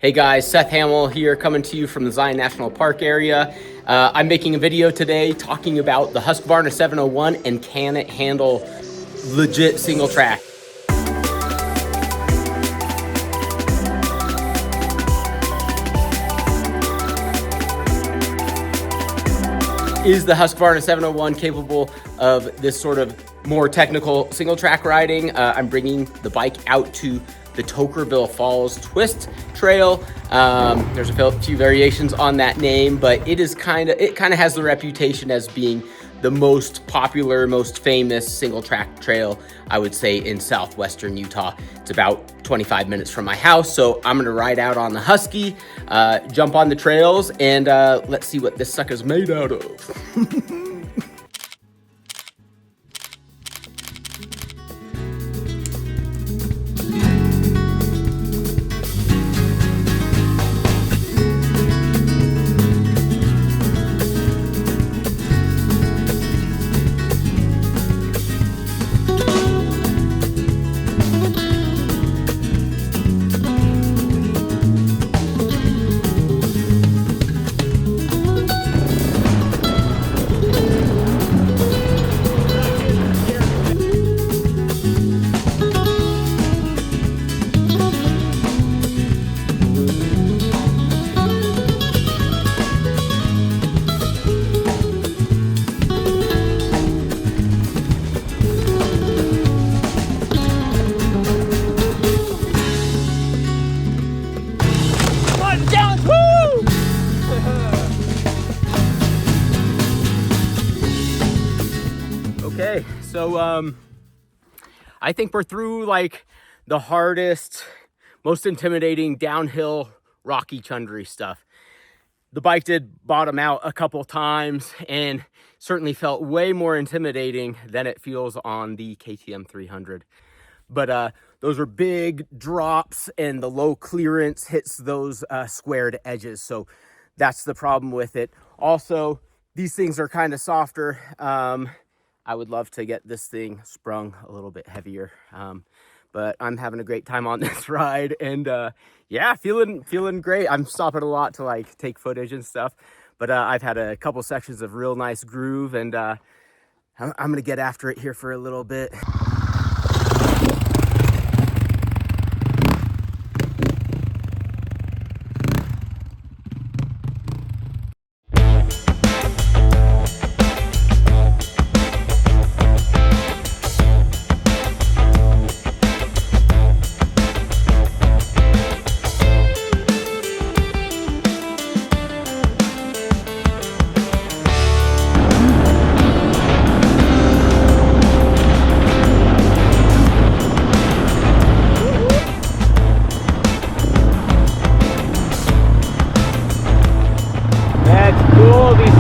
Hey guys, Seth Hamill here, coming to you from the Zion National Park area. I'm making a video today talking about the Husqvarna 701 and can it handle legit single track. Is the Husqvarna 701 capable of this sort of more technical single track riding? I'm bringing the bike out to the Toquerville Twist trail. There's a few variations on that name, but it kind of has the reputation as being the most popular, most famous single track trail, I would say, in Southwestern Utah. It's about 25 minutes from my house, so I'm gonna ride out on the Husky, jump on the trails, and let's see what this sucker's made out of. Okay, so I think we're through like the hardest, most intimidating downhill rocky chundry stuff. The bike did bottom out a couple times and certainly felt way more intimidating than it feels on the KTM 300. But those are big drops and the low clearance hits those squared edges. So that's the problem with it. Also, these things are kind of softer. I would love to get this thing sprung a little bit heavier. But I'm having a great time on this ride, and yeah, feeling great. I'm stopping a lot to like take footage and stuff, but I've had a couple sections of real nice groove, and I'm gonna get after it here for a little bit.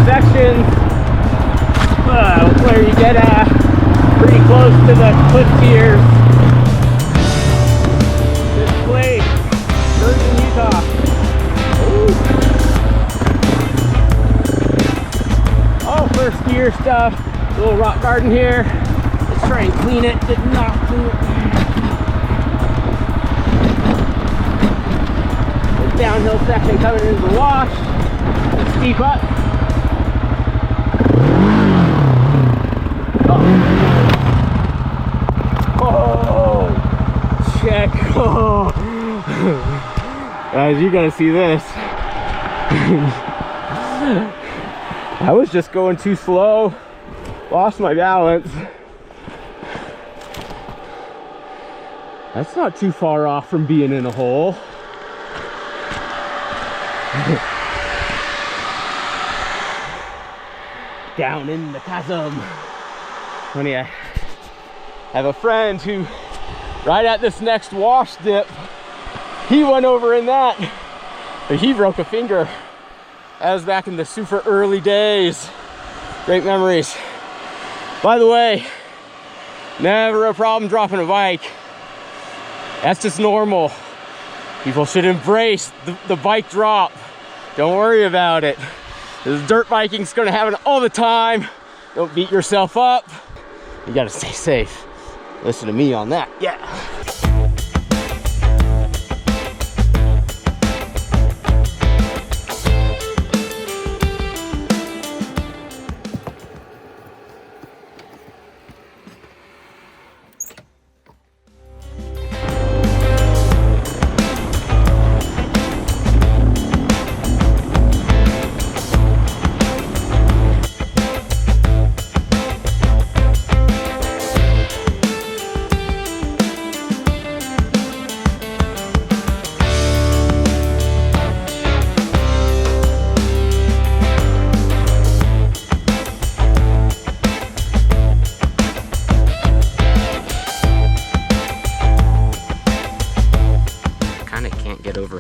Sections where you get pretty close to the cliff tiers. This place, Southwestern Utah. Ooh. All first gear stuff. Little rock garden here. Let's try and clean it. Did not clean it. This downhill section coming into the wash. Let's steep up. Oh, check. Oh. Guys, you're gonna see this. I was just going too slow, lost my balance. That's not too far off from being in a hole. Down in the chasm. Funny, I have a friend who, right at this next wash dip, he went over in that, but he broke a finger. That was back in the super early days. Great memories. By the way, never a problem dropping a bike. That's just normal. People should embrace the bike drop. Don't worry about it. This dirt biking's gonna happen all the time. Don't beat yourself up. You gotta stay safe. Listen to me on that. Yeah.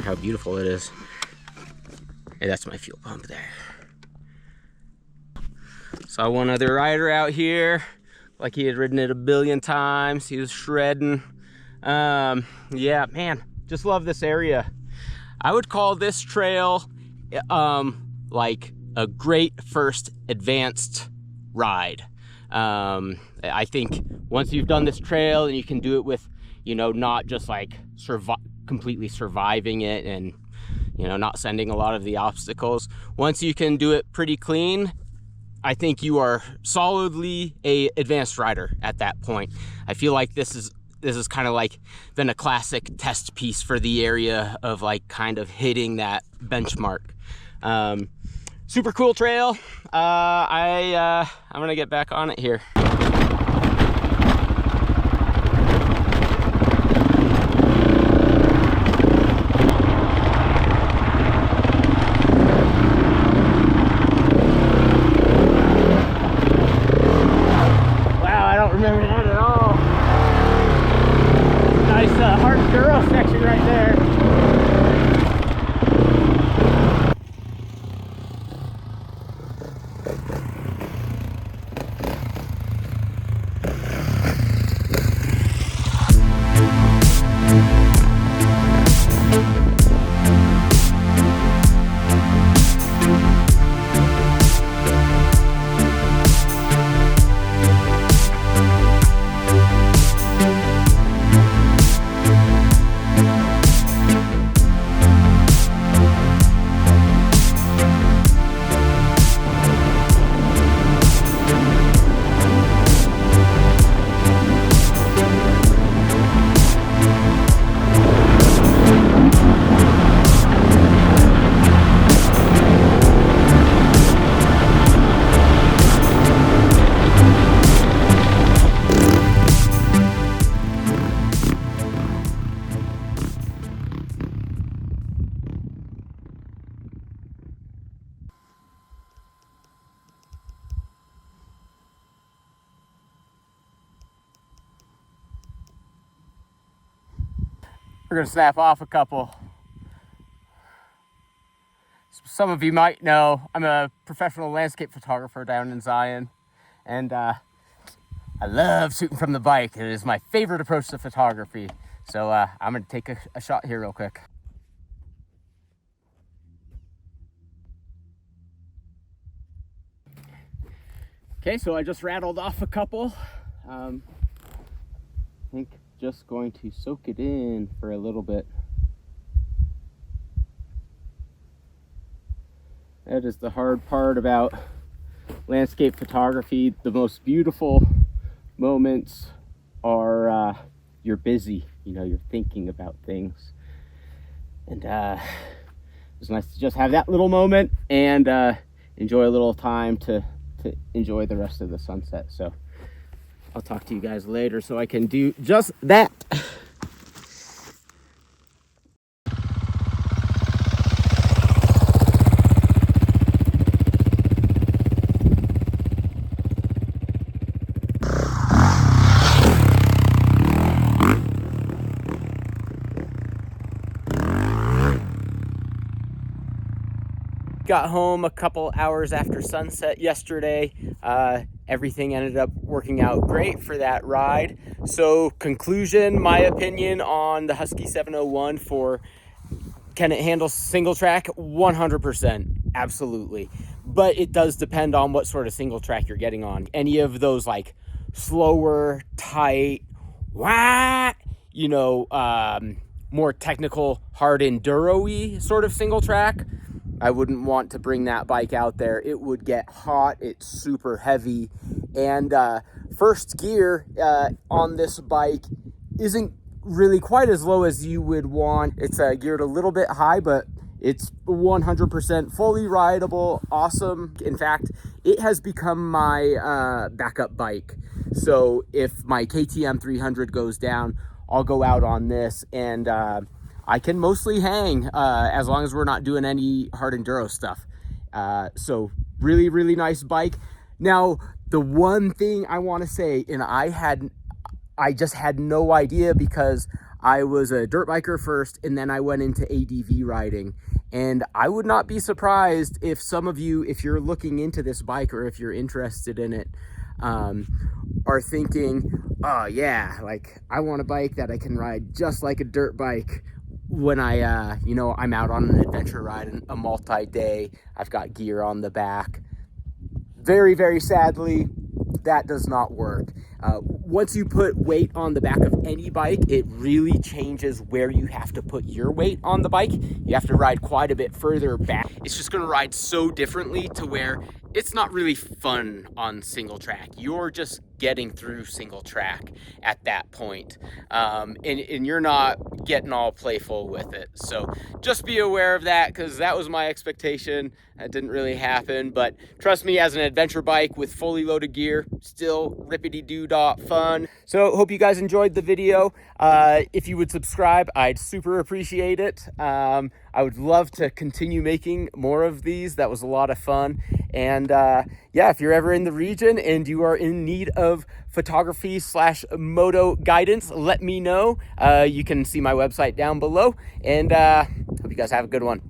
how beautiful it is. Hey, that's my fuel pump there. Saw one other rider out here, like he had ridden it a billion times. He was shredding. Yeah, man, just love this area. I would call this trail like a great first advanced ride. I think once you've done this trail and you can do it with, you know, not just like completely surviving it and, you know, not sending a lot of the obstacles. Once you can do it pretty clean, I think you are solidly a advanced rider at that point. I feel like this is kind of like then a classic test piece for the area of like kind of hitting that benchmark. Super cool trail. I'm gonna get back on it here. Wow, I don't remember that at all. Nice hard enduro section right there. We're gonna snap off a couple. Some of you might know I'm a professional landscape photographer down in Zion, and I love shooting from the bike. It is my favorite approach to photography. So I'm gonna take a shot here real quick. Okay, so I just rattled off a couple. I think just going to soak it in for a little bit. That is the hard part about landscape photography. The most beautiful moments are you're busy, you know, you're thinking about things. And it's nice to just have that little moment and enjoy a little time to enjoy the rest of the sunset. So I'll talk to you guys later so I can do just that. Got home a couple hours after sunset yesterday. Everything ended up working out great for that ride. So conclusion, my opinion on the Husky 701 for can it handle single track? 100%, absolutely. But it does depend on what sort of single track you're getting on. Any of those like slower, tight, you know, more technical, hard enduro-y sort of single track, I wouldn't want to bring that bike out there. It would get hot. It's super heavy. And first gear on this bike isn't really quite as low as you would want. It's geared a little bit high, but it's 100% fully rideable, awesome. In fact, it has become my backup bike. So if my KTM 300 goes down, I'll go out on this, and I can mostly hang as long as we're not doing any hard enduro stuff. So really, really nice bike. Now, the one thing I want to say, and I just had no idea because I was a dirt biker first, and then I went into ADV riding. And I would not be surprised if some of you, if you're looking into this bike or if you're interested in it, are thinking, oh yeah, like I want a bike that I can ride just like a dirt bike when I, you know, I'm out on an adventure ride, a multi-day, I've got gear on the back. Very, very sadly, that does not work. Once you put weight on the back of any bike, it really changes where you have to put your weight on the bike. You have to ride quite a bit further back. It's just gonna ride so differently to where it's not really fun on single track. You're just getting through single track at that point. And you're not getting all playful with it. So just be aware of that, because that was my expectation. That didn't really happen, but trust me, as an adventure bike with fully loaded gear, still rippity-doo-dah fun. So hope you guys enjoyed the video. If you would subscribe, I'd super appreciate it. I would love to continue making more of these. That was a lot of fun. And yeah, if you're ever in the region and you are in need of photography / moto guidance, let me know. You can see my website down below, and hope you guys have a good one.